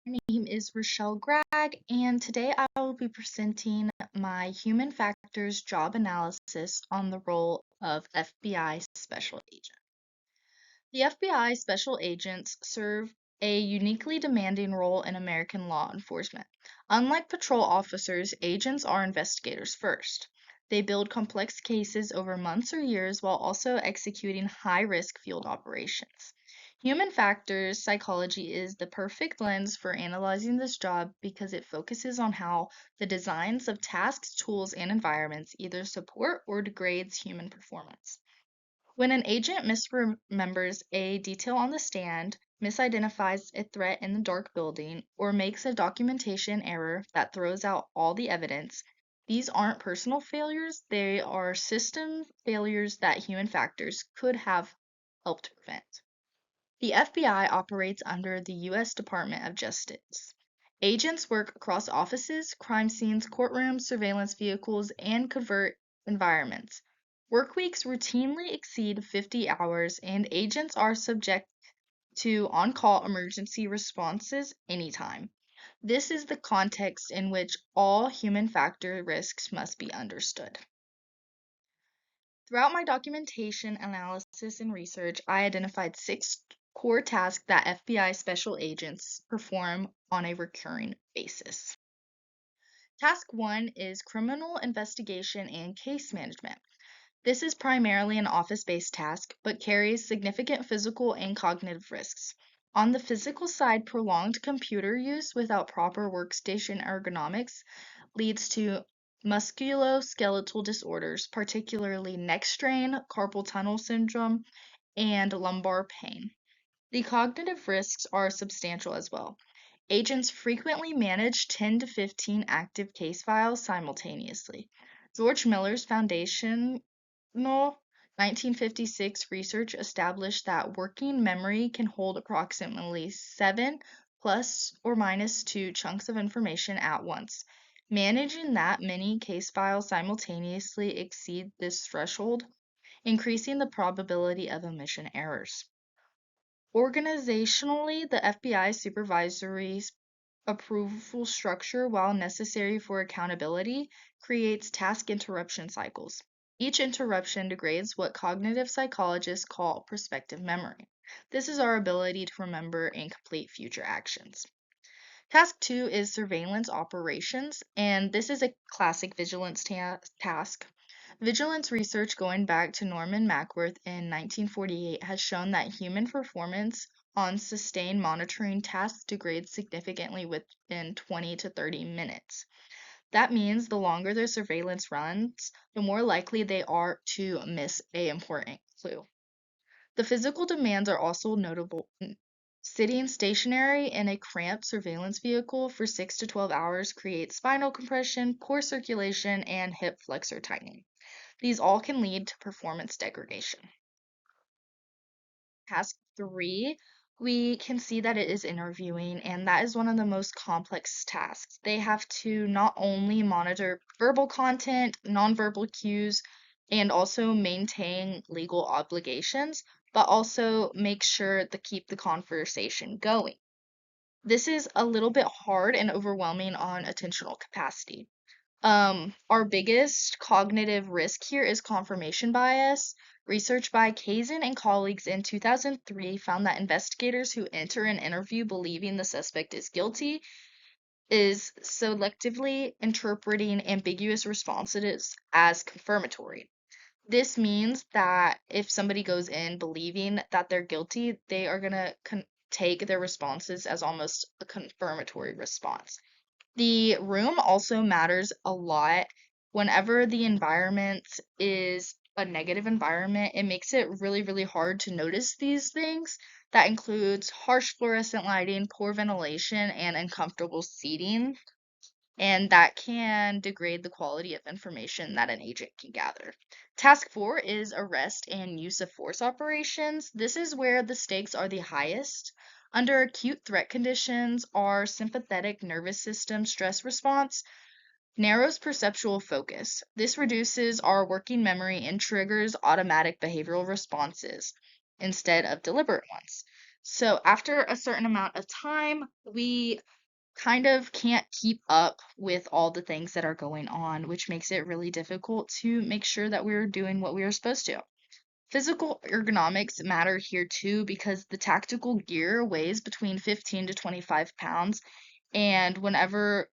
My name is Rochelle Gregg, and today I will be presenting my human factors job analysis on the role of FBI special agent. The FBI special agents serve a uniquely demanding role in American law enforcement. Unlike patrol officers, agents are investigators first. They build complex cases over months or years while also executing high-risk field operations. Human factors psychology is the perfect lens for analyzing this job because it focuses on how the designs of tasks, tools, and environments either support or degrades human performance. When an agent misremembers a detail on the stand, misidentifies a threat in the dark building, or makes a documentation error that throws out all the evidence, these aren't personal failures, they are system failures that human factors could have helped prevent. The FBI operates under the U.S. Department of Justice. Agents work across offices, crime scenes, courtrooms, surveillance vehicles, and covert environments. Work weeks routinely exceed 50 hours, and agents are subject to on call emergency responses anytime. This is the context in which all human factor risks must be understood. Throughout my documentation, analysis, and research, I identified 6 core tasks that FBI special agents perform on a recurring basis. Task 1 is criminal investigation and case management. This is primarily an office-based task, but carries significant physical and cognitive risks. On the physical side, prolonged computer use without proper workstation ergonomics leads to musculoskeletal disorders, particularly neck strain, carpal tunnel syndrome, and lumbar pain. The cognitive risks are substantial as well. Agents frequently manage 10 to 15 active case files simultaneously. George Miller's foundational 1956 research established that working memory can hold approximately 7 plus or minus 2 chunks of information at once. Managing that many case files simultaneously exceed this threshold, increasing the probability of omission errors. Organizationally, the FBI's supervisory approval structure, while necessary for accountability, creates task interruption cycles. Each interruption degrades what cognitive psychologists call prospective memory. This is our ability to remember and complete future actions. Task 2 is surveillance operations, and this is a classic vigilance task. Vigilance research going back to Norman Mackworth in 1948 has shown that human performance on sustained monitoring tasks degrades significantly within 20 to 30 minutes. That means the longer the surveillance runs, the more likely they are to miss an important clue. The physical demands are also notable. Sitting stationary in a cramped surveillance vehicle for 6 to 12 hours creates spinal compression, poor circulation, and hip flexor tightening. These all can lead to performance degradation. Task 3, we can see that it is interviewing, and that is one of the most complex tasks. They have to not only monitor verbal content, nonverbal cues, and also maintain legal obligations, but also make sure to keep the conversation going. This is a little bit hard and overwhelming on attentional capacity. Our biggest cognitive risk here is confirmation bias. Research by Kazin and colleagues in 2003 found that investigators who enter an interview believing the suspect is guilty is selectively interpreting ambiguous responses as confirmatory. This means that if somebody goes in believing that they're guilty, they are going to take their responses as almost a confirmatory response. The room also matters a lot. Whenever the environment is a negative environment, it makes it really, really hard to notice these things. That includes harsh fluorescent lighting, poor ventilation, and uncomfortable seating. And that can degrade the quality of information that an agent can gather. Task 4 is arrest and use of force operations. This is where the stakes are the highest. Under acute threat conditions, our sympathetic nervous system stress response narrows perceptual focus. This reduces our working memory and triggers automatic behavioral responses instead of deliberate ones. So after a certain amount of time, we kind of can't keep up with all the things that are going on, which makes it really difficult to make sure that we're doing what we are supposed to. Physical ergonomics matter here too because the tactical gear weighs between 15 to 25 pounds, and whenever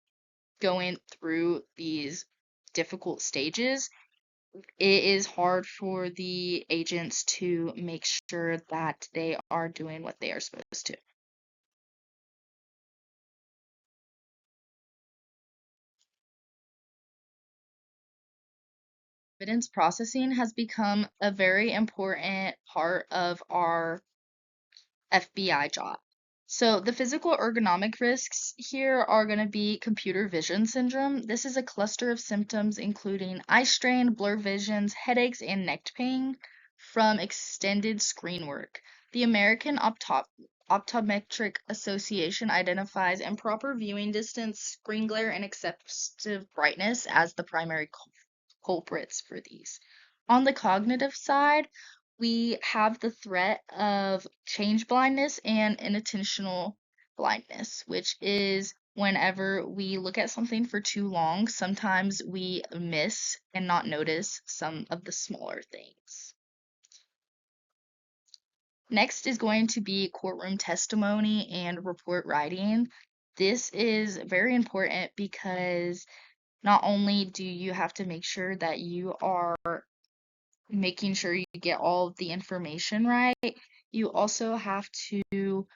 going through these difficult stages, it is hard for the agents to make sure that they are doing what they are supposed to. Evidence processing has become a very important part of our FBI job. So, the physical ergonomic risks here are going to be computer vision syndrome. This is a cluster of symptoms including eye strain, blur visions, headaches, and neck pain from extended screen work. The American Optometric Association identifies improper viewing distance, screen glare, and excessive brightness as the primary culprits for these. On the cognitive side, we have the threat of change blindness and inattentional blindness, which is whenever we look at something for too long, sometimes we miss and not notice some of the smaller things. Next is going to be courtroom testimony and report writing. This is very important because not only do you have to make sure that you are making sure you get all of the information right, you also have to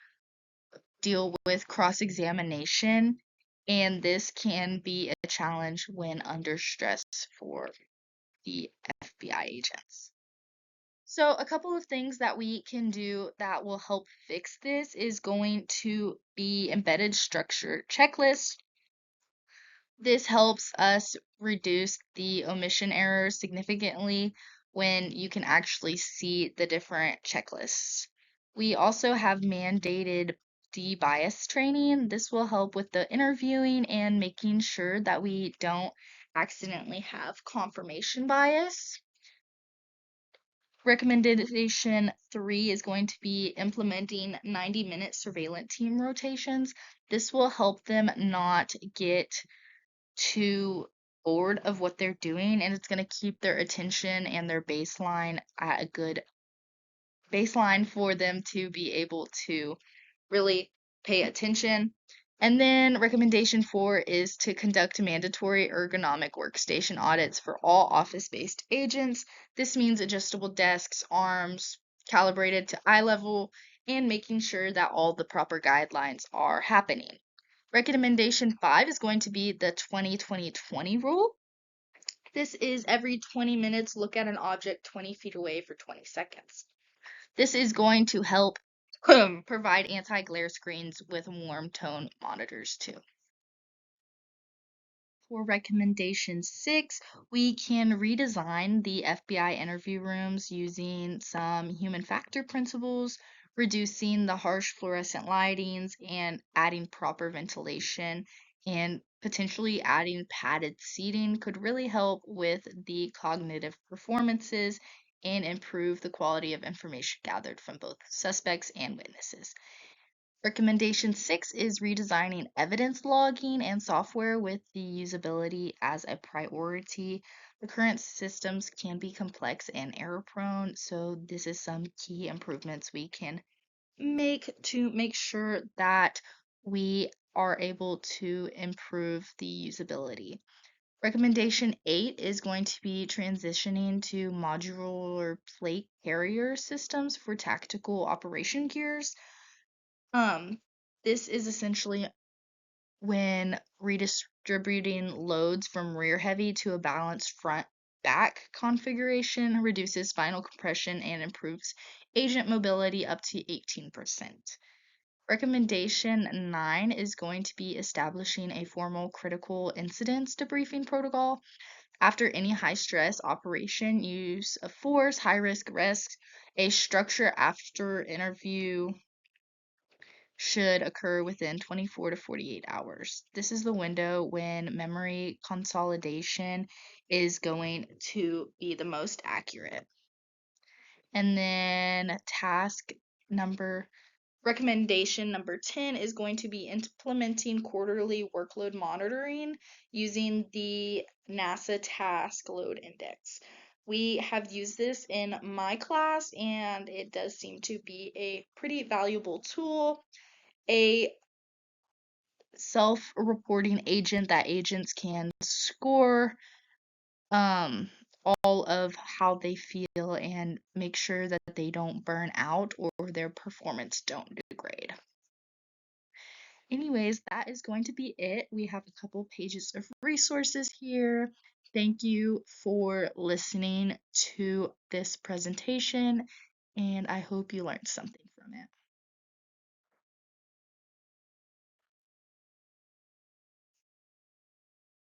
deal with cross-examination, and this can be a challenge when under stress for the FBI agents. So, a couple of things that we can do that will help fix this is going to be embedded structure checklists. This helps us reduce the omission errors significantly when you can actually see the different checklists. We also have mandated de-bias training. This will help with the interviewing and making sure that we don't accidentally have confirmation bias. Recommendation 3 is going to be implementing 90-minute surveillance team rotations. This will help them not get too bored of what they're doing, and it's going to keep their attention and their baseline at a good baseline for them to be able to really pay attention. And then recommendation 4 is to conduct mandatory ergonomic workstation audits for all office-based agents. This means adjustable desks, arms calibrated to eye level, and making sure that all the proper guidelines are happening. Recommendation 5 is going to be the 20-20-20 rule. This is every 20 minutes, look at an object 20 feet away for 20 seconds. This is going to help provide anti-glare screens with warm tone monitors too. For recommendation 6, we can redesign the FBI interview rooms using some human factor principles, reducing the harsh fluorescent lightings, and adding proper ventilation, and potentially adding padded seating could really help with the cognitive performances and improve the quality of information gathered from both suspects and witnesses. Recommendation 6 is redesigning evidence logging and software with the usability as a priority. The current systems can be complex and error prone, so this is some key improvements we can make to make sure that we are able to improve the usability. Recommendation 8 is going to be transitioning to modular plate carrier systems for tactical operation gears. Um, this is essentially when redistributing loads from rear heavy to a balanced front back configuration reduces spinal compression and improves agent mobility up to 18%. Recommendation 9 is going to be establishing a formal critical incidents debriefing protocol. After any high stress operation, use of force, high risk risks, a structure after interview should occur within 24 to 48 hours. This is the window when memory consolidation is going to be the most accurate. And then task number Recommendation number 10 is going to be implementing quarterly workload monitoring using the NASA Task Load Index. We have used this in my class, and it does seem to be a pretty valuable tool, a self-reporting agent that agents can score um, all of how they feel and make sure that they don't burn out or their performance don't degrade. Anyways, that is going to be it. We have a couple pages of resources here. Thank you for listening to this presentation, and I hope you learned something from it.